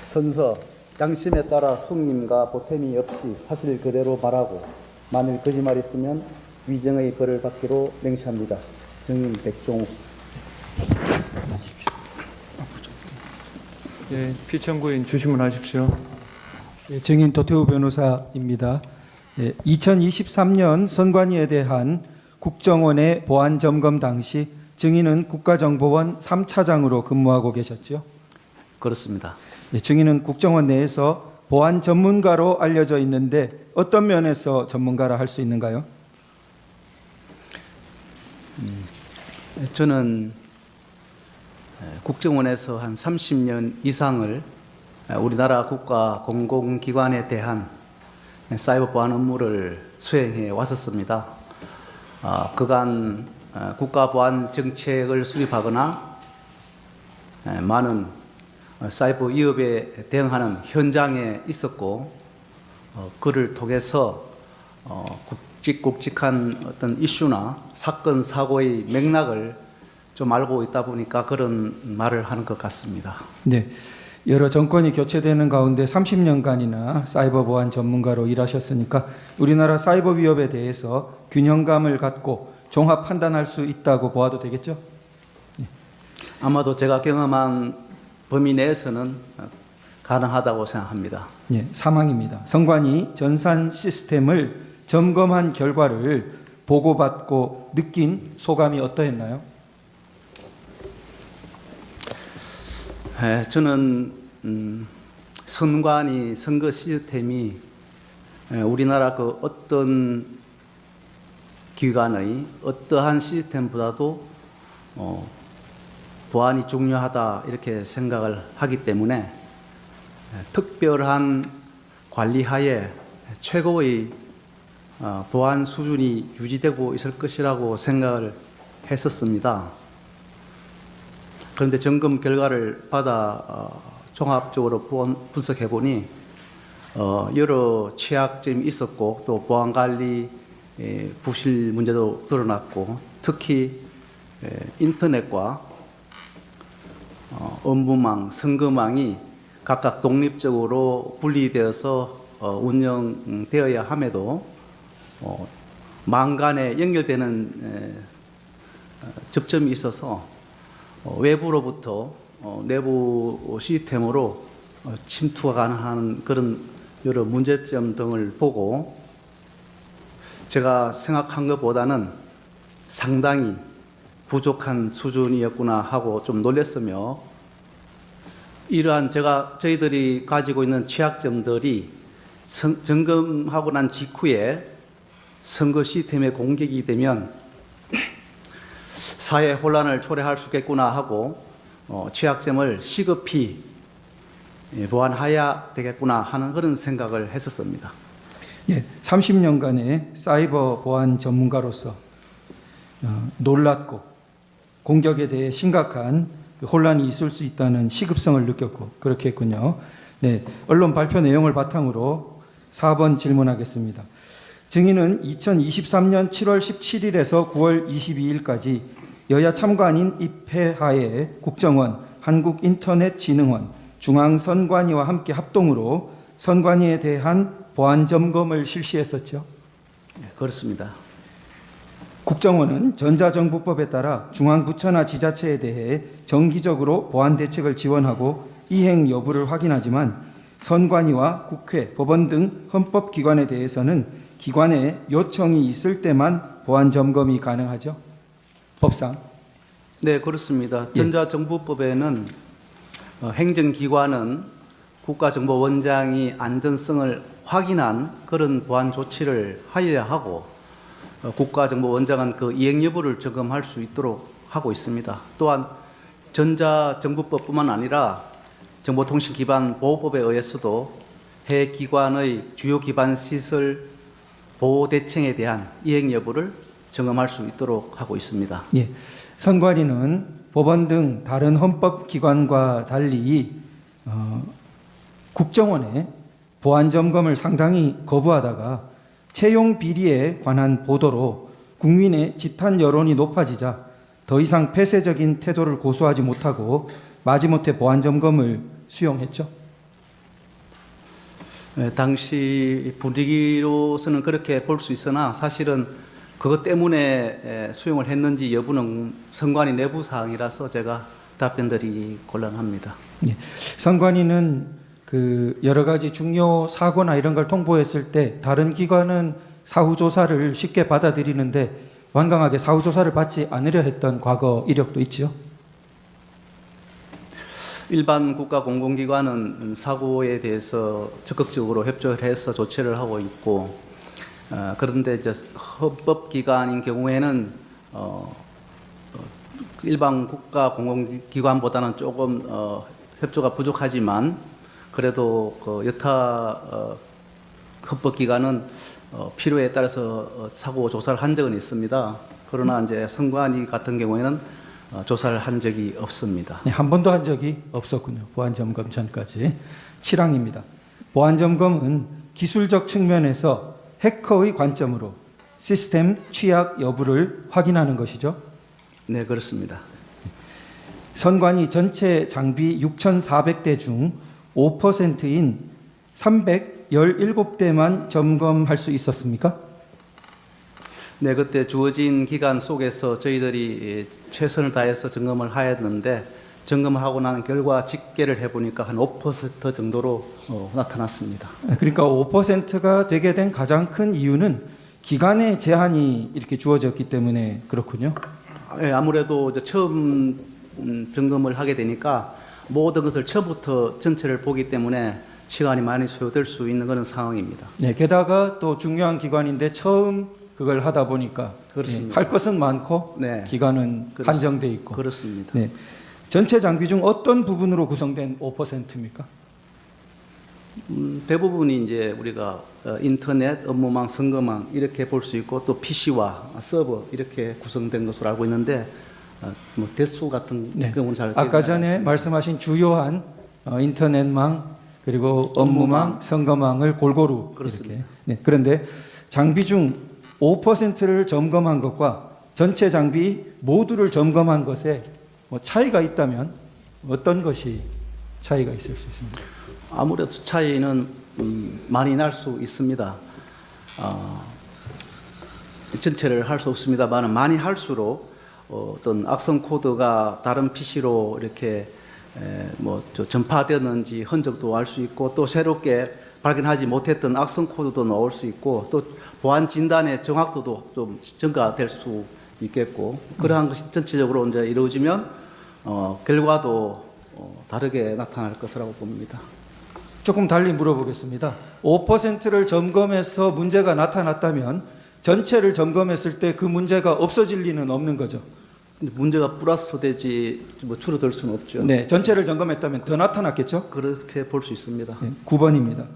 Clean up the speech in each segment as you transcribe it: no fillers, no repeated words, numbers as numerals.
선서 양심에 따라 숙림과 보탬이 없이 사실 그대로 말하고 만일 거짓말했으면 위정의 벌을 받기로 맹시합니다. 증인 백종욱. 예, 피청구인 주시문하십시오. 예, 증인 도태우 변호사입니다. 예, 2023년 선관위에 대한 국정원의 보안 점검 당시 증인은 국가정보원 3차장으로 근무하고 계셨죠? 그렇습니다. 예, 증인은 국정원 내에서 보안 전문가로 알려져 있는데 어떤 면에서 전문가라 할 수 있는가요? 저는 국정원에서 한 30년 이상을 우리나라 국가 공공기관에 대한 사이버 보안 업무를 수행해 왔었습니다. 그간 국가 보안 정책을 수립하거나 많은 사이버 위협에 대응하는 현장에 있었고, 그를 통해서 굵직굵직한 어떤 이슈나 사건 사고의 맥락을 좀 알고 있다 보니까 그런 말을 하는 것 같습니다. 네. 여러 정권이 교체되는 가운데 30년간이나 사이버 보안 전문가로 일하셨으니까 우리나라 사이버 위협에 대해서 균형감을 갖고 종합 판단할 수 있다고 보아도 되겠죠? 네. 아마도 제가 경험한 범위 내에서는 가능하다고 생각합니다. 네, 사망입니다. 선관위 전산 시스템을 점검한 결과를 보고받고 느낀 소감이 어떠했나요? 저는 선관위 선거 시스템이 우리나라 그 어떤 기관의 어떠한 시스템보다도 보안이 중요하다 이렇게 생각을 하기 때문에 특별한 관리하에 최고의 보안 수준이 유지되고 있을 것이라고 생각을 했었습니다. 그런데 점검 결과를 받아 종합적으로 분석해 보니 여러 취약점이 있었고 또 보안 관리 부실 문제도 드러났고, 특히 인터넷과 업무망, 선거망이 각각 독립적으로 분리되어서 운영되어야 함에도 망 간에 연결되는 접점이 있어서 외부로부터 내부 시스템으로 침투가 가능한 그런 여러 문제점 등을 보고 제가 생각한 것보다는 상당히 부족한 수준이었구나 하고 좀 놀랐으며, 이러한 저희들이 가지고 있는 취약점들이 점검하고 난 직후에 선거 시스템에 공격이 되면 사회 혼란을 초래할 수 있겠구나 하고 취약점을 시급히 보완해야 되겠구나 하는 그런 생각을 했었습니다. 예, 30년간의 사이버 보안 전문가로서 놀랐고 공격에 대해 심각한 혼란이 있을 수 있다는 시급성을 느꼈고 그렇게 했군요. 네, 언론 발표 내용을 바탕으로 4번 질문하겠습니다. 증인은 2023년 7월 17일에서 9월 22일까지 여야 참관인 입회하에 국정원, 한국인터넷진흥원, 중앙선관위와 함께 합동으로 선관위에 대한 보안 점검을 실시했었죠. 네, 그렇습니다. 국정원은 전자정부법에 따라 중앙부처나 지자체에 대해 정기적으로 보안 대책을 지원하고 이행 여부를 확인하지만 선관위와 국회, 법원 등 헌법기관에 대해서는 기관의 요청이 있을 때만 보안 점검이 가능하죠. 법상. 네, 그렇습니다. 예. 전자정부법에는 행정기관은 국가정보원장이 안전성을 확인한 그런 보안 조치를 하여야 하고, 국가정보원장은 그 이행 여부를 점검할 수 있도록 하고 있습니다. 또한 전자정부법뿐만 아니라 정보통신기반보호법에 의해서도 해 기관의 주요 기반 시설 보호 대책에 대한 이행 여부를 점검할 수 있도록 하고 있습니다. 예. 선관위는 법원 등 다른 헌법기관과 달리 국정원의 보안 점검을 상당히 거부하다가 채용 비리에 관한 보도로 국민의 집단 여론이 높아지자 더 이상 폐쇄적인 태도를 고수하지 못하고 마지못해 보안 점검을 수용했죠. 당시 분위기로서는 그렇게 볼 수 있으나 사실은 그것 때문에 수용을 했는지 여부는 선관위 내부 사항이라서 제가 답변드리기 곤란합니다. 예. 선관위는 그 여러 가지 중요 사고나 이런 걸 통보했을 때 다른 기관은 사후 조사를 쉽게 받아들이는데 완강하게 사후 조사를 받지 않으려 했던 과거 이력도 있지요. 일반 국가 공공기관은 사고에 대해서 적극적으로 협조를 해서 조치를 하고 있고, 그런데 이제 헌법기관인 경우에는 일반 국가 공공기관보다는 조금 협조가 부족하지만 그래도 그 여타 헌법기관은 필요에 따라서 사고 조사를 한 적은 있습니다. 그러나 이제 선관위 같은 경우에는 조사를 한 적이 없습니다. 네, 한 번도 한 적이 없었군요. 보안점검 전까지. 7항입니다. 보안점검은 기술적 측면에서 해커의 관점으로 시스템 취약 여부를 확인하는 것이죠. 네, 그렇습니다. 선관위 전체 장비 6,400대 중 5%인 317대만 점검할 수 있었습니까? 네, 그때 주어진 기간 속에서 저희들이 최선을 다해서 점검을 하였는데 점검을 하고 난 결과 집계를 해보니까 한 5% 정도로 나타났습니다. 그러니까 5%가 되게 된 가장 큰 이유는 기간의 제한이 이렇게 주어졌기 때문에 그렇군요. 네, 아무래도 이제 처음 점검을 하게 되니까 모든 것을 처음부터 전체를 보기 때문에 시간이 많이 소요될 수 있는 그런 상황입니다. 네, 게다가 또 중요한 기관인데 처음 그걸 하다 보니까 그렇습니다. 할 것은 많고 네. 기간은 한정돼 있고. 그렇습니다. 네. 전체 장비 중 어떤 부분으로 구성된 5%입니까? 대부분이 이제 우리가 인터넷, 업무망, 선거망 이렇게 볼 수 있고 또 PC와 서버 이렇게 구성된 것으로 알고 있는데 뭐 대수 같은 네. 경우는 잘 아까 기억이 전에 안 납니다. 말씀하신 주요한 인터넷망 그리고 업무망, 선거망을 골고루 그렇습니다. 이렇게. 네. 그런데 장비 중 5%를 점검한 것과 전체 장비 모두를 점검한 것에 뭐 차이가 있다면 어떤 것이 차이가 있을 수 있습니까? 아무래도 차이는 많이 날 수 있습니다. 전체를 할 수 없습니다만 많이 할수록 어떤 악성 코드가 다른 PC로 이렇게 전파되는지 흔적도 알 수 있고 또 새롭게 발견하지 못했던 악성 코드도 나올 수 있고 또 보안 진단의 정확도도 좀 증가될 수 있겠고 그러한 것이 전체적으로 이제 이루어지면 결과도 다르게 나타날 것이라고 봅니다. 조금 달리 물어보겠습니다. 5%를 점검해서 문제가 나타났다면 전체를 점검했을 때 그 문제가 없어질 리는 없는 거죠. 근데 문제가 플러스 되지 줄어들 수는 없죠. 네, 전체를 점검했다면 더 나타났겠죠? 그렇게 볼 수 있습니다. 네, 9번입니다.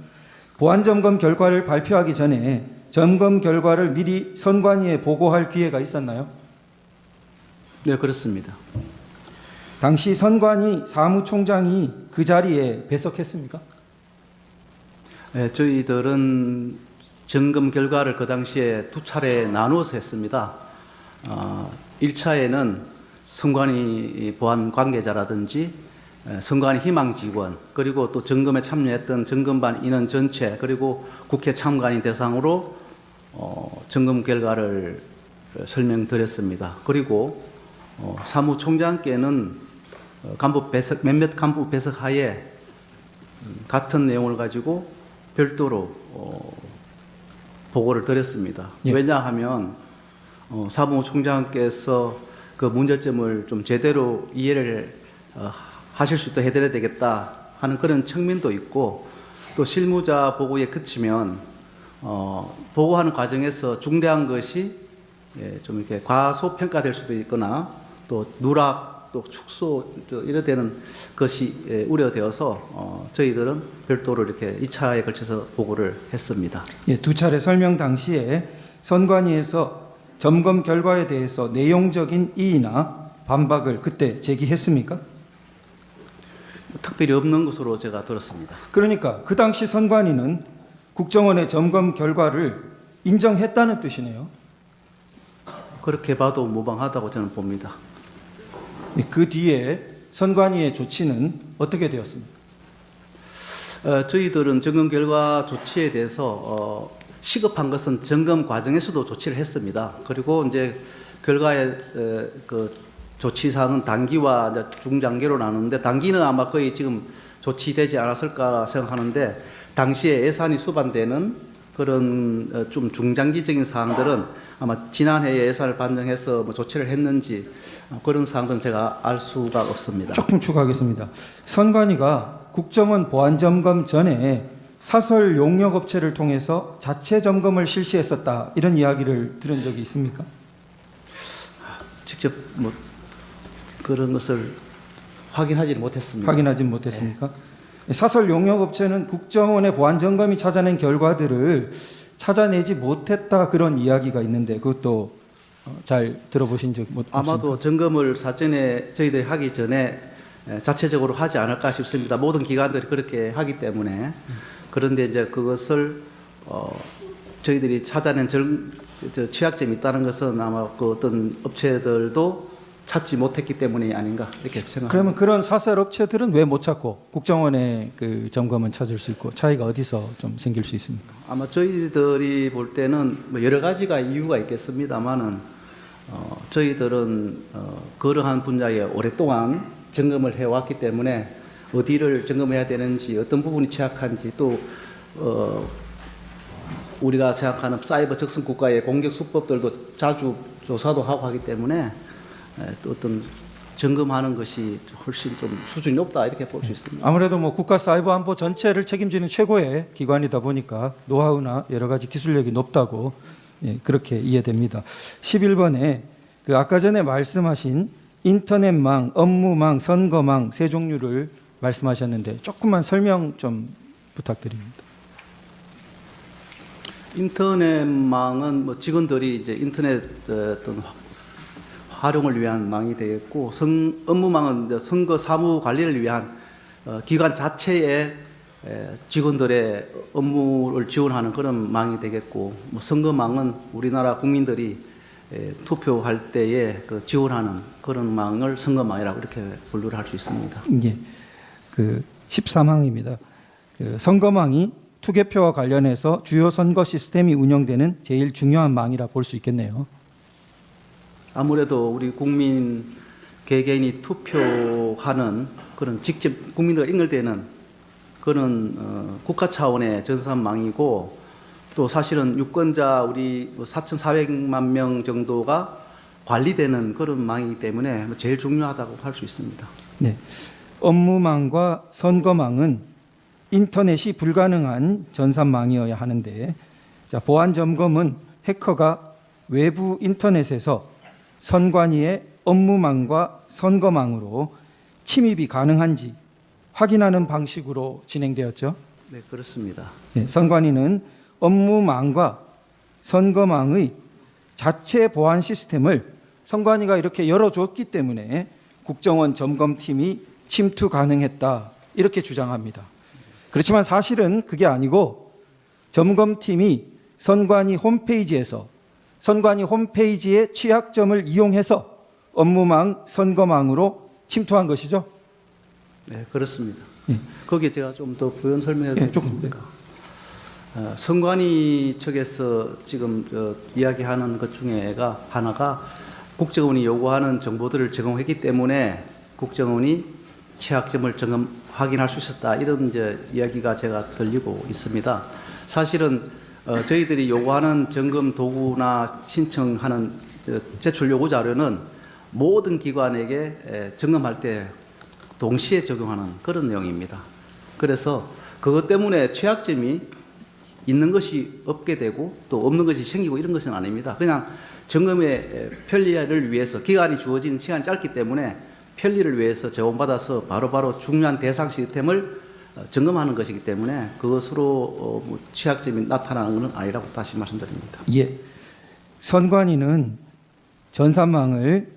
보안 점검 결과를 발표하기 전에 점검 결과를 미리 선관위에 보고할 기회가 있었나요? 네, 그렇습니다. 당시 선관위 사무총장이 그 자리에 배석했습니까? 네, 저희들은 점검 결과를 그 당시에 두 차례 나누어서 했습니다. 1차에는 선관위 보안 관계자라든지 선관위 희망 직원 그리고 또 점검에 참여했던 점검반 인원 전체 그리고 국회 참관인 대상으로 점검 결과를 설명드렸습니다. 그리고 사무총장께는 몇몇 간부 배석하에 같은 내용을 가지고 별도로 보고를 드렸습니다. 예. 왜냐하면 사무총장께서 그 문제점을 좀 제대로 이해를 하실 수 있도록 해드려야 되겠다 하는 그런 측면도 있고 또 실무자 보고에 그치면 보고하는 과정에서 중대한 것이 좀 이렇게 과소평가될 수도 있거나 또 누락 또 축소 이래 되는 것이 우려되어서 저희들은 별도로 이렇게 2차에 걸쳐서 보고를 했습니다. 예, 두 차례 설명 당시에 선관위에서 점검 결과에 대해서 내용적인 이의나 반박을 그때 제기했습니까? 특별히 없는 것으로 제가 들었습니다. 그러니까 그 당시 선관위는 국정원의 점검 결과를 인정했다는 뜻이네요. 그렇게 봐도 무방하다고 저는 봅니다. 그 뒤에 선관위의 조치는 어떻게 되었습니까? 저희들은 점검 결과 조치에 대해서 시급한 것은 점검 과정에서도 조치를 했습니다. 그리고 이제 결과의 그 조치 사항은 단기와 이제 중장기로 나누는데 단기는 아마 거의 지금 조치되지 않았을까 생각하는데 당시에 예산이 수반되는 그런 좀 중장기적인 사항들은 아마 지난해에 예산을 반영해서 뭐 조치를 했는지 그런 사항들은 제가 알 수가 없습니다. 조금 추가하겠습니다. 선관위가 국정원 보안 점검 전에 사설 용역 업체를 통해서 자체 점검을 실시했었다 이런 이야기를 들은 적이 있습니까? 직접 뭐 그런 것을 확인하지 못했습니다. 확인하진 못했습니까? 사설 용역 업체는 국정원의 보안 점검이 찾아낸 결과들을 찾아내지 못했다 그런 이야기가 있는데 그것도 잘 들어보신 적 없습니까? 아마도 점검을 사전에 저희들이 하기 전에 자체적으로 하지 않을까 싶습니다. 모든 기관들이 그렇게 하기 때문에. 그런데 이제 그것을 저희들이 찾아낸 취약점이 있다는 것은 아마 그 어떤 업체들도 찾지 못했기 때문이 아닌가 이렇게 생각합니다. 그러면 그런 사설 업체들은 왜 못 찾고 국정원의 그 점검은 찾을 수 있고 차이가 어디서 좀 생길 수 있습니까? 아마 저희들이 볼 때는 뭐 여러 가지가 이유가 있겠습니다만은 저희들은 그러한 분야에 오랫동안 점검을 해왔기 때문에 어디를 점검해야 되는지 어떤 부분이 취약한지 또 우리가 생각하는 사이버 적성 국가의 공격 수법들도 자주 조사도 하고 하기 때문에 또 어떤 점검하는 것이 훨씬 좀 수준이 높다 이렇게 볼 수 있습니다. 아무래도 뭐 국가 사이버 안보 전체를 책임지는 최고의 기관이다 보니까 노하우나 여러 가지 기술력이 높다고 그렇게 이해됩니다. 11번에 그 아까 전에 말씀하신 인터넷망, 업무망, 선거망 세 종류를 말씀하셨는데 조금만 설명 좀 부탁드립니다. 인터넷망은 뭐 직원들이 이제 인터넷 어떤 활용을 위한 망이 되겠고, 업무망은 이제 선거 사무 관리를 위한 기관 자체의 직원들의 업무를 지원하는 그런 망이 되겠고, 뭐 선거망은 우리나라 국민들이 투표할 때에 그 지원하는 그런 망을 선거망이라고 이렇게 분류를 할 수 있습니다. 예, 그 14망입니다. 그 선거망이 투개표와 관련해서 주요 선거 시스템이 운영되는 제일 중요한 망이라 볼 수 있겠네요. 아무래도 우리 국민 개개인이 투표하는 그런 직접 국민들과 연결되는 그런 국가 차원의 전산망이고, 또 사실은 유권자 우리 4,400만 명 정도가 관리되는 그런 망이기 때문에 제일 중요하다고 할 수 있습니다. 네, 업무망과 선거망은 인터넷이 불가능한 전산망이어야 하는데, 자, 보안 점검은 해커가 외부 인터넷에서 선관위의 업무망과 선거망으로 침입이 가능한지 확인하는 방식으로 진행되었죠. 네, 그렇습니다. 네, 선관위는 업무망과 선거망의 자체 보안 시스템을 선관위가 이렇게 열어줬기 때문에 국정원 점검팀이 침투 가능했다 이렇게 주장합니다. 그렇지만 사실은 그게 아니고 점검팀이 선관위 홈페이지에서 선관위 홈페이지의 취약점을 이용해서 업무망, 선거망으로 침투한 것이죠. 네, 그렇습니다. 예. 거기에 제가 좀 더 부연 설명해 예, 조금, 드리겠습니까? 선관위 측에서 지금 이야기하는 것 중에가 하나가 국정원이 요구하는 정보들을 제공했기 때문에 국정원이 취약점을 확인할 수 있었다, 이런 이제 이야기가 제가 들리고 있습니다. 사실은 저희들이 요구하는 점검 도구나 신청하는 제출 요구 자료는 모든 기관에게 점검할 때 동시에 적용하는 그런 내용입니다. 그래서 그것 때문에 취약점이 있는 것이 없게 되고 또 없는 것이 생기고 이런 것은 아닙니다. 그냥 점검의 편리를 위해서, 기간이 주어진 시간이 짧기 때문에 편리를 위해서 제공받아서 바로바로 중요한 대상 시스템을 점검하는 것이기 때문에 그것으로 취약점이 나타나는 것은 아니라고 다시 말씀드립니다. 예, 선관위는 전산망을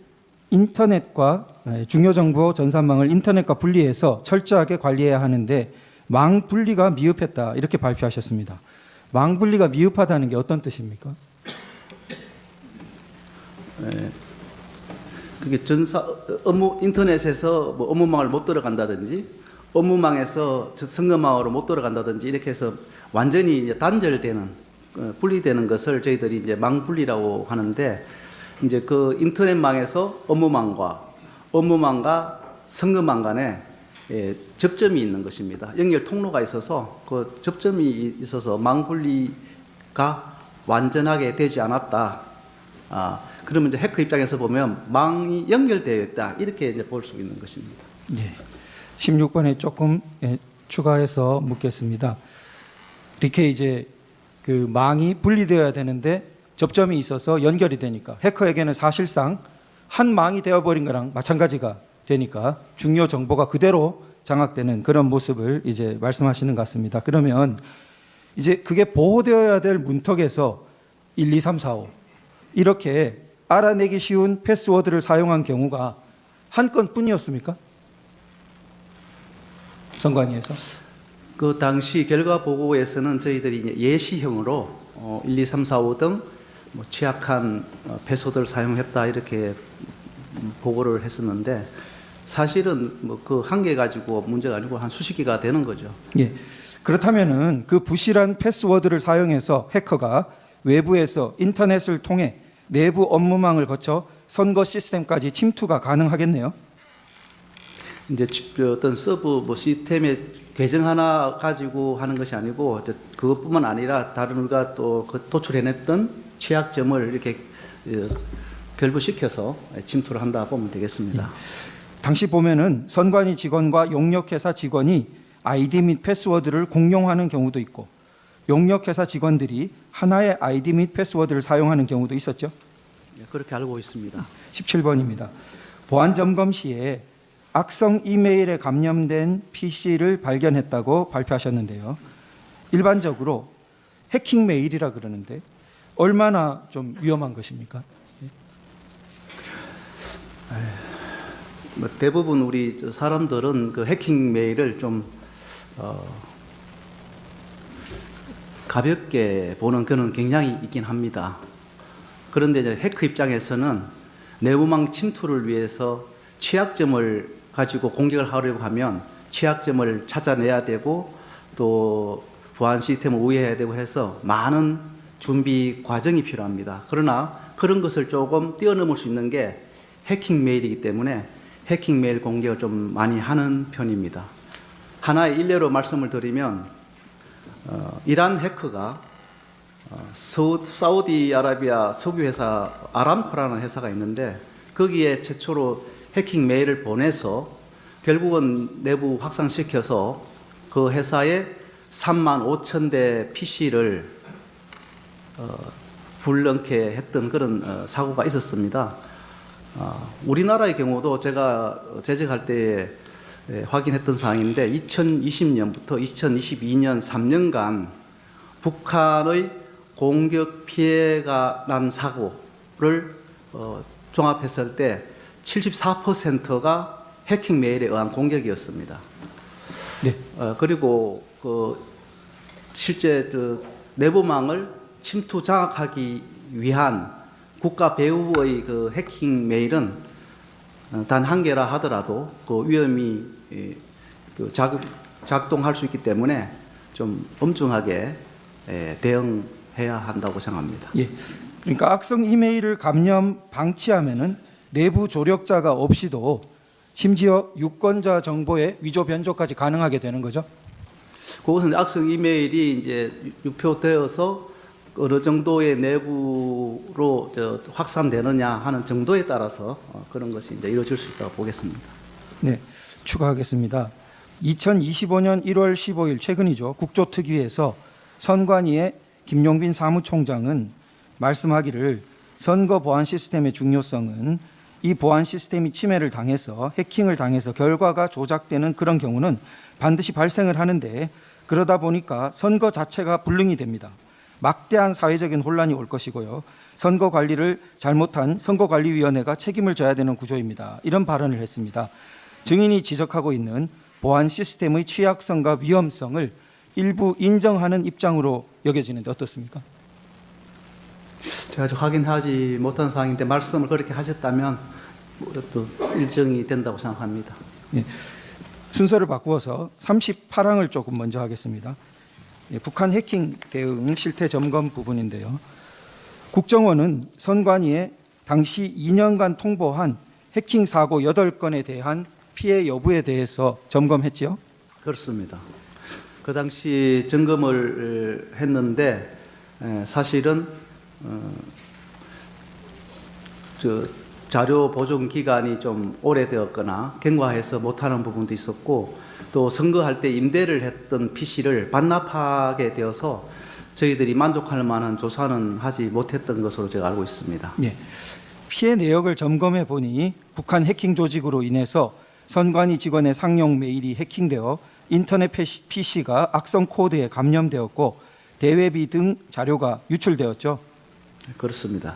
인터넷과 중요 정보 전산망을 인터넷과 분리해서 철저하게 관리해야 하는데 망 분리가 미흡했다 이렇게 발표하셨습니다. 망 분리가 미흡하다는 게 어떤 뜻입니까? 그게 인터넷에서 뭐 업무망을 못 들어간다든지 업무망에서 선거망으로 못 들어간다든지 이렇게 해서 완전히 이제 단절되는 분리되는 것을 저희들이 이제 망분리라고 하는데, 이제 그 인터넷망에서 업무망과 선거망 간에 접점이 있는 것입니다. 연결 통로가 있어서 그 접점이 있어서 망분리가 완전하게 되지 않았다. 그러면 이제 해커 입장에서 보면 망이 연결되어 있다, 이렇게 이제 볼 수 있는 것입니다. 예. 16번에 조금 추가해서 묻겠습니다. 이렇게 이제 그 망이 분리되어야 되는데 접점이 있어서 연결이 되니까 해커에게는 사실상 한 망이 되어버린 거랑 마찬가지가 되니까 중요 정보가 그대로 장악되는 그런 모습을 이제 말씀하시는 것 같습니다. 그러면 이제 그게 보호되어야 될 문턱에서 1, 2, 3, 4, 5 이렇게 알아내기 쉬운 패스워드를 사용한 경우가 한 건뿐이었습니까? 선관위에서? 그 당시 결과 보고에서는 저희들이 이제 예시형으로 1, 2, 3, 4, 5 등 뭐 취약한 패스워드를 사용했다, 이렇게 보고를 했었는데, 사실은 뭐 그 한 개 가지고 문제가 아니고 한 수십 개가 되는 거죠. 예. 그렇다면은 그 부실한 패스워드를 사용해서 해커가 외부에서 인터넷을 통해 내부 업무망을 거쳐 선거 시스템까지 침투가 가능하겠네요. 이제 어떤 서버 뭐 시스템의 계정 하나 가지고 하는 것이 아니고, 그것뿐만 아니라 다른 우리가 또 그 도출해냈던 취약점을 이렇게 결부시켜서 침투를 한다 보면 되겠습니다. 당시 보면은 선관위 직원과 용역회사 직원이 아이디 및 패스워드를 공용하는 경우도 있고, 용역회사 직원들이 하나의 아이디 및 패스워드를 사용하는 경우도 있었죠. 그렇게 알고 있습니다. 17번입니다. 보안 점검 시에 악성 이메일에 감염된 PC를 발견했다고 발표하셨는데요. 일반적으로 해킹 메일이라 그러는데 얼마나 좀 위험한 것입니까? 뭐 대부분 우리 사람들은 그 해킹 메일을 좀 가볍게 보는 그런 경향이 있긴 합니다. 그런데 이제 해커 입장에서는 내부망 침투를 위해서 취약점을 가지고 공격을 하려고 하면 취약점을 찾아내야 되고, 또 보안 시스템을 우회해야 되고 해서 많은 준비 과정이 필요합니다. 그러나 그런 것을 조금 뛰어넘을 수 있는 게 해킹 메일이기 때문에 해킹 메일 공격을 좀 많이 하는 편입니다. 하나의 일례로 말씀을 드리면, 이란 해커가 사우디아라비아 석유회사 아람코라는 회사가 있는데, 거기에 최초로 해킹 메일을 보내서 결국은 내부 확산시켜서 그 회사에 35,000대 PC를 불능케 했던 그런 사고가 있었습니다. 우리나라의 경우도 제가 재직할 때 확인했던 사항인데, 2020년부터 2022년 3년간 북한의 공격 피해가 난 사고를 종합했을 때 74%가 해킹 메일에 의한 공격이었습니다. 네. 그리고 그 실제 그 내부망을 침투 장악하기 위한 국가 배후의 그 해킹 메일은 단 한 개라 하더라도 그 위험이 그 작동할 수 있기 때문에 좀 엄중하게 대응해야 한다고 생각합니다. 예. 그러니까 악성 이메일을 감염 방치하면은 내부 조력자가 없이도 심지어 유권자 정보의 위조 변조까지 가능하게 되는 거죠. 그것은 악성 이메일이 이제 유표되어서 어느 정도의 내부로 확산되느냐 하는 정도에 따라서 그런 것이 이제 이루어질 수 있다고 보겠습니다. 네, 추가하겠습니다. 2025년 1월 15일 최근이죠. 국조특위에서 선관위의 김용빈 사무총장은 말씀하기를 선거 보안 시스템의 중요성은 이 보안 시스템이 침해를 당해서 해킹을 당해서 결과가 조작되는 그런 경우는 반드시 발생을 하는데, 그러다 보니까 선거 자체가 불능이 됩니다. 막대한 사회적인 혼란이 올 것이고요. 선거 관리를 잘못한 선거관리위원회가 책임을 져야 되는 구조입니다. 이런 발언을 했습니다. 증인이 지적하고 있는 보안 시스템의 취약성과 위험성을 일부 인정하는 입장으로 여겨지는데 어떻습니까? 제가 아직 확인하지 못한 사항인데 말씀을 그렇게 하셨다면 또 일정이 된다고 생각합니다. 네. 순서를 바꾸어서 38항을 조금 먼저 하겠습니다. 예, 북한 해킹 대응 실태 점검 부분인데요. 국정원은 선관위에 당시 2년간 통보한 해킹 사고 8건에 대한 피해 여부에 대해서 점검했죠. 그렇습니다. 그 당시 점검을 했는데 사실은 자료 보존 기간이 좀 오래되었거나 경과해서 못하는 부분도 있었고 또 선거할 때 임대를 했던 PC를 반납하게 되어서 저희들이 만족할 만한 조사는 하지 못했던 것으로 제가 알고 있습니다. 예. 피해 내역을 점검해 보니 북한 해킹 조직으로 인해서 선관위 직원의 상용 메일이 해킹되어 인터넷 PC가 악성 코드에 감염되었고 대외비 등 자료가 유출되었죠. 그렇습니다.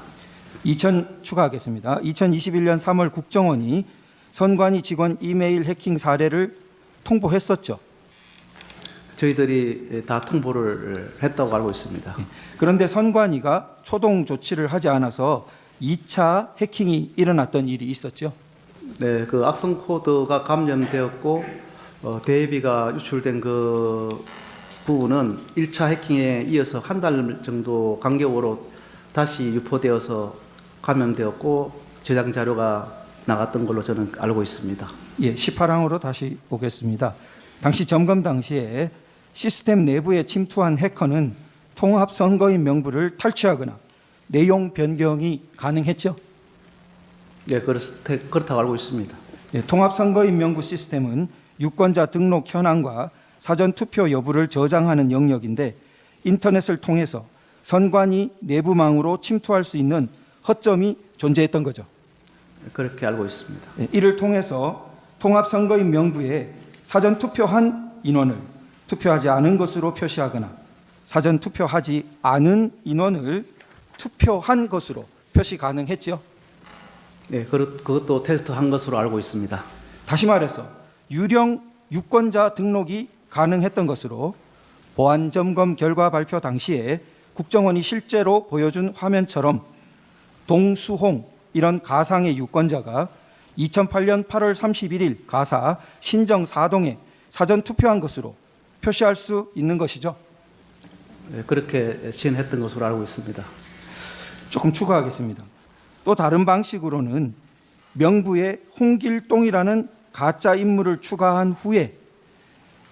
추가하겠습니다. 2021년 3월 국정원이 선관위 직원 이메일 해킹 사례를 통보했었죠. 저희들이 다 통보를 했다고 알고 있습니다. 그런데 선관위가 초동 조치를 하지 않아서 2차 해킹이 일어났던 일이 있었죠. 네, 그 악성 코드가 감염되었고 대비가 유출된 그 부분은 1차 해킹에 이어서 한 달 정도 간격으로 다시 유포되어서 감염되었고 저장 자료가 나갔던 걸로 저는 알고 있습니다. 예, 18항으로 다시 보겠습니다. 당시 점검 당시에 시스템 내부에 침투한 해커는 통합 선거인 명부를 탈취하거나 내용 변경이 가능했죠. 네, 그렇다고 알고 있습니다. 예, 통합 선거인 명부 시스템은 유권자 등록 현황과 사전 투표 여부를 저장하는 영역인데 인터넷을 통해서 선관위 내부망으로 침투할 수 있는 허점이 존재했던 거죠. 그렇게 알고 있습니다. 예, 이를 통해서 통합 선거인 명부에 사전 투표한 인원을 투표하지 않은 것으로 표시하거나 사전 투표하지 않은 인원을 투표한 것으로 표시 가능했죠. 네, 그것도 테스트한 것으로 알고 있습니다. 다시 말해서 유령 유권자 등록이 가능했던 것으로 보안 점검 결과 발표 당시에 국정원이 실제로 보여준 화면처럼 동수홍 이런 가상의 유권자가 2008년 8월 31일 가사 신정 4동에 사전 투표한 것으로 표시할 수 있는 것이죠. 네, 그렇게 시행했던 것으로 알고 있습니다. 조금 추가하겠습니다. 또 다른 방식으로는 명부에 홍길동이라는 가짜 인물을 추가한 후에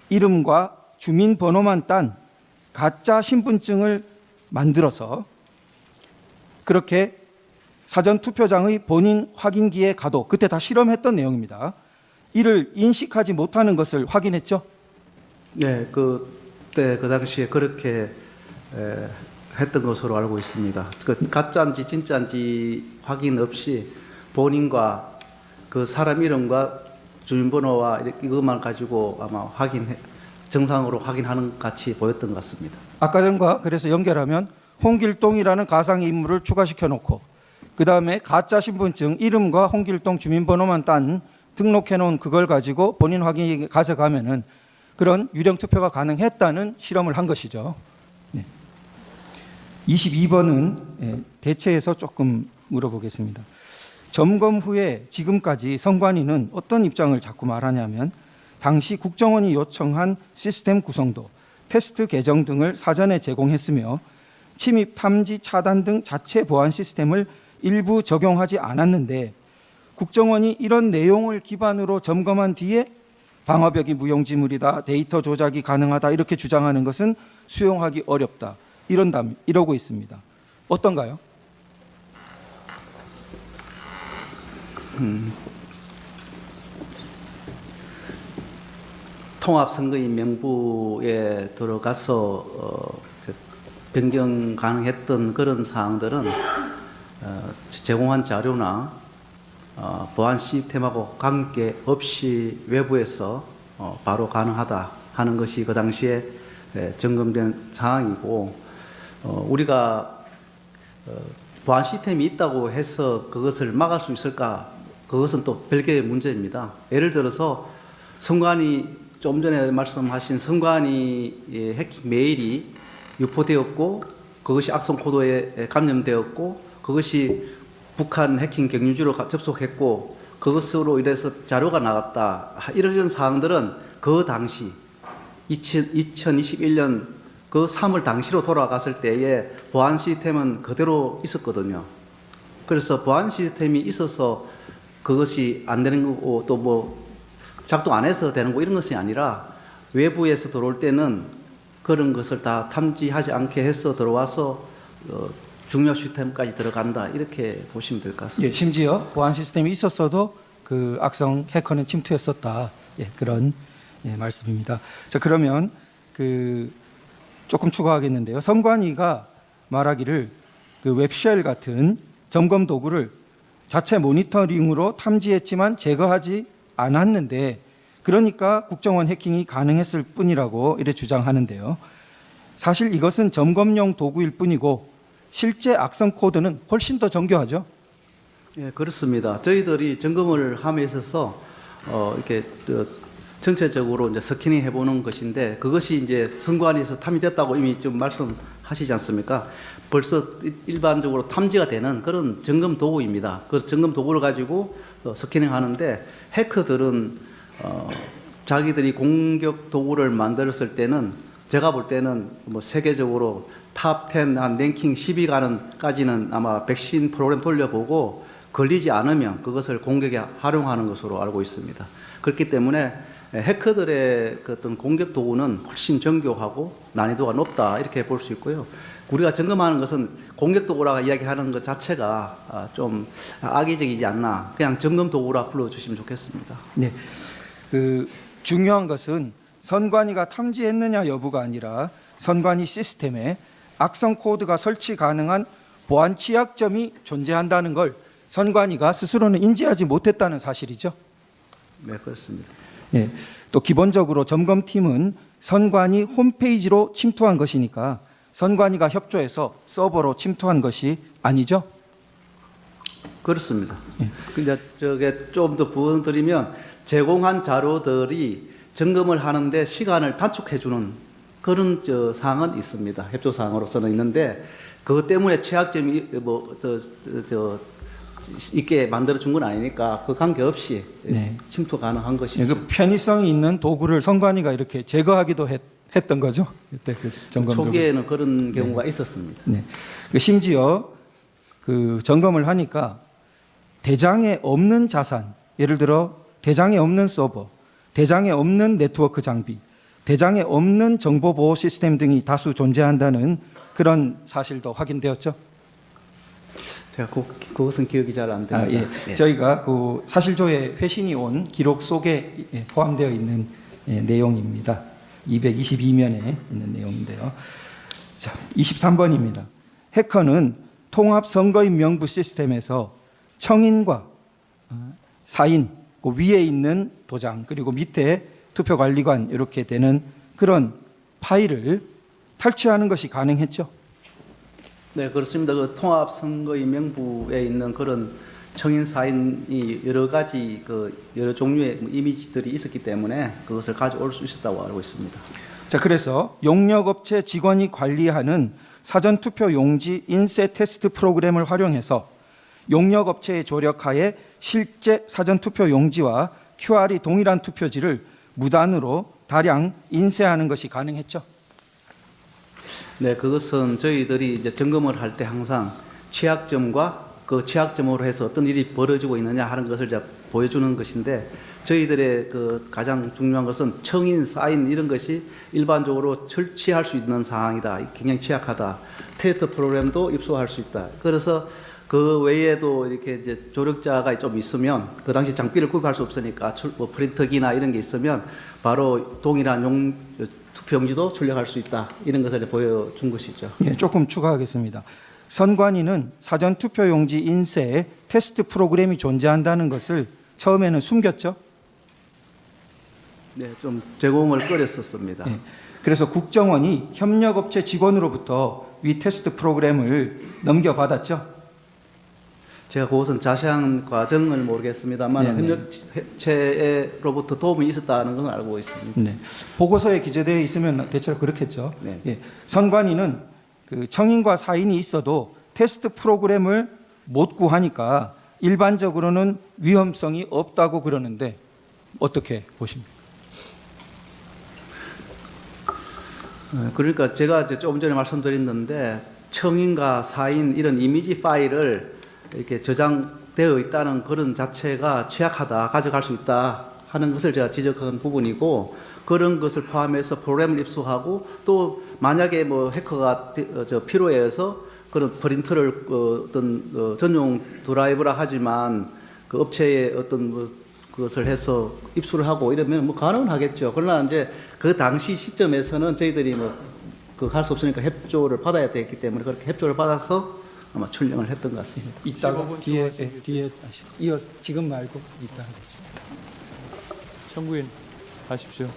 이름과 주민번호만 딴 가짜 신분증을 만들어서 그렇게 사전투표장의 본인 확인기에 가도 그때 다 실험했던 내용입니다. 이를 인식하지 못하는 것을 확인했죠. 네, 그때 그 당시에 그렇게 했던 것으로 알고 있습니다. 그 가짜인지 진짜인지 확인 없이 본인과 그 사람 이름과 주민번호와 이것만 가지고 아마 정상으로 확인하는 것 같이 보였던 것 같습니다. 아까 전과 그래서 연결하면 홍길동이라는 가상의 인물을 추가시켜 놓고 그 다음에 가짜 신분증 이름과 홍길동 주민번호만 딴 등록해 놓은 그걸 가지고 본인 확인이 가져가면은 그런 유령 투표가 가능했다는 실험을 한 것이죠. 네. 22번은 대체해서 조금 물어보겠습니다. 점검 후에 지금까지 선관위는 어떤 입장을 자꾸 말하냐면 당시 국정원이 요청한 시스템 구성도, 테스트 계정 등을 사전에 제공했으며 침입 탐지 차단 등 자체 보안 시스템을 일부 적용하지 않았는데 국정원이 이런 내용을 기반으로 점검한 뒤에 방어벽이 무용지물이다, 데이터 조작이 가능하다 이렇게 주장하는 것은 수용하기 어렵다 이러고 있습니다. 어떤가요? 통합선거인 명부에 들어가서 변경 가능했던 그런 사항들은 제공한 자료나 보안 시스템하고 관계없이 외부에서 바로 가능하다 하는 것이 그 당시에 점검된 사항이고 우리가 보안 시스템이 있다고 해서 그것을 막을 수 있을까? 그것은 또 별개의 문제입니다. 예를 들어서 선관위 좀 전에 말씀하신 선관위 해킹 메일이 유포되었고 그것이 악성 코드에 감염되었고 그것이 북한 해킹 경유지로 접속했고 그것으로 인해서 자료가 나갔다. 이런 사항들은 그 당시 2021년 그 3월 당시로 돌아갔을 때의 보안 시스템은 그대로 있었거든요. 그래서 보안 시스템이 있어서 그것이 안 되는 거고 또 뭐 작동 안 해서 되는 거 이런 것이 아니라 외부에서 들어올 때는 그런 것을 다 탐지하지 않게 해서 들어와서 중요 시스템까지 들어간다 이렇게 보시면 될 것 같습니다. 예, 심지어 보안 시스템이 있었어도 그 악성 해커는 침투했었다. 예, 그런 말씀입니다. 자, 그러면 그 조금 추가하겠는데요. 선관위가 말하기를 그 웹쉘 같은 점검 도구를 자체 모니터링으로 탐지했지만 제거하지 않았는데 그러니까 국정원 해킹이 가능했을 뿐이라고 이래 주장하는데요. 사실 이것은 점검용 도구일 뿐이고 실제 악성 코드는 훨씬 더 정교하죠. 예, 그렇습니다. 저희들이 점검을 함에 있어서 이렇게 전체적으로 이제 스캐닝 해보는 것인데 그것이 이제 선관위에서 탐지됐다고 이미 좀 말씀하시지 않습니까? 벌써 일반적으로 탐지가 되는 그런 점검 도구입니다. 그 점검 도구를 가지고 스캐닝 하는데 해커들은 자기들이 공격 도구를 만들었을 때는 제가 볼 때는 뭐 세계적으로 탑 10, 한 랭킹 10위 가는까지는 아마 백신 프로그램 돌려보고 걸리지 않으면 그것을 공격에 활용하는 것으로 알고 있습니다. 그렇기 때문에 해커들의 그 어떤 공격 도구는 훨씬 정교하고 난이도가 높다 이렇게 볼 수 있고요. 우리가 점검하는 것은 공격 도구라고 이야기하는 것 자체가 좀 악의적이지 않나 그냥 점검 도구라 불러주시면 좋겠습니다. 네, 그 중요한 것은 선관위가 탐지했느냐 여부가 아니라 선관위 시스템에 악성 코드가 설치 가능한 보안 취약점이 존재한다는 걸 선관위가 스스로는 인지하지 못했다는 사실이죠. 네, 그렇습니다. 예, 또 기본적으로 점검팀은 선관위 홈페이지로 침투한 것이니까 선관위가 협조해서 서버로 침투한 것이 아니죠. 그렇습니다. 근데 저게 좀 더 부연 드리면 제공한 자료들이 점검을 하는데 시간을 단축해주는 그런 사항은 있습니다. 협조 사항으로서는 있는데 그것 때문에 취약점이 있게 만들어 준 건 아니니까 그 관계 없이 네. 침투 가능한 것이죠. 예, 그 편의성이 있는 도구를 선관위가 이렇게 제거하기도 했던 거죠. 그때 그 점검 초기에는 그런 경우가 있었습니다. 네. 그 심지어 그 점검을 하니까 대장에 없는 자산, 예를 들어 대장에 없는 서버, 대장에 없는 네트워크 장비, 대장에 없는 정보 보호 시스템 등이 다수 존재한다는 그런 사실도 확인되었죠. 제가 그것은 기억이 잘 안 됩니다. 예. 네. 저희가 그 사실조회 회신이 온 기록 속에 포함되어 있는 내용입니다. 222면에 있는 내용인데요. 자, 23번입니다. 해커는 통합 선거인 명부 시스템에서 청인과 사인, 그 위에 있는 도장 그리고 밑에 투표관리관 이렇게 되는 그런 파일을 탈취하는 것이 가능했죠. 네, 그렇습니다. 그 통합 선거인 명부에 있는 그런 청인 사인이 여러 가지 여러 종류의 이미지들이 있었기 때문에 그것을 가져올 수 있었다고 알고 있습니다. 자, 그래서 용역업체 직원이 관리하는 사전투표 용지 인쇄 테스트 프로그램을 활용해서 용역업체의 조력하에 실제 사전투표 용지와 QR이 동일한 투표지를 무단으로 다량 인쇄하는 것이 가능했죠. 네, 그것은 저희들이 이제 점검을 할 때 항상 취약점과 그 취약점으로 해서 어떤 일이 벌어지고 있느냐 하는 것을 이제 보여주는 것인데 저희들의 그 가장 중요한 것은 청인, 사인 이런 것이 일반적으로 설치할 수 있는 사항이다. 굉장히 취약하다. 테스트 프로그램도 입수할 수 있다. 그래서 그 외에도 이렇게 이제 조력자가 좀 있으면 그 당시 장비를 구입할 수 없으니까 뭐 프린터기나 이런 게 있으면 바로 동일한 투표용지도 출력할 수 있다. 이런 것을 보여준 것이죠. 예, 조금 추가하겠습니다. 선관위는 사전투표용지 인쇄에 테스트 프로그램이 존재한다는 것을 처음에는 숨겼죠. 네, 좀 제공을 꺼렸었습니다. 예, 그래서 국정원이 협력업체 직원으로부터 위 테스트 프로그램을 넘겨받았죠. 제가 그것은 자세한 과정을 모르겠습니다만 네네. 협력체로부터 도움이 있었다는 건 알고 있습니다. 네. 보고서에 기재되어 있으면 대체로 그렇겠죠. 네. 예, 선관위는 그 청인과 사인이 있어도 테스트 프로그램을 못 구하니까 일반적으로는 위험성이 없다고 그러는데 어떻게 보십니까? 그러니까 제가 이제 조금 전에 말씀드렸는데 청인과 사인 이런 이미지 파일을 이렇게 저장되어 있다는 그런 자체가 취약하다, 가져갈 수 있다 하는 것을 제가 지적한 부분이고, 그런 것을 포함해서 프로그램을 입수하고 또 만약에 뭐 해커가 필요해서 그런 프린터를 어떤 전용 드라이브라 하지만 그 업체에 어떤 뭐 그것을 해서 입수를 하고 이러면 뭐 가능은 하겠죠. 그러나 이제 그 당시 시점에서는 저희들이 뭐 그 할 수 없으니까 협조를 받아야 됐기 때문에 그렇게 협조를 받아서 아마 출력을 했던 것 같습니다. 이따가 15분 뒤에 추가하시겠습니다. 뒤에 다시 이어 지금 말고 이따 하겠습니다. 청구인 하십시오.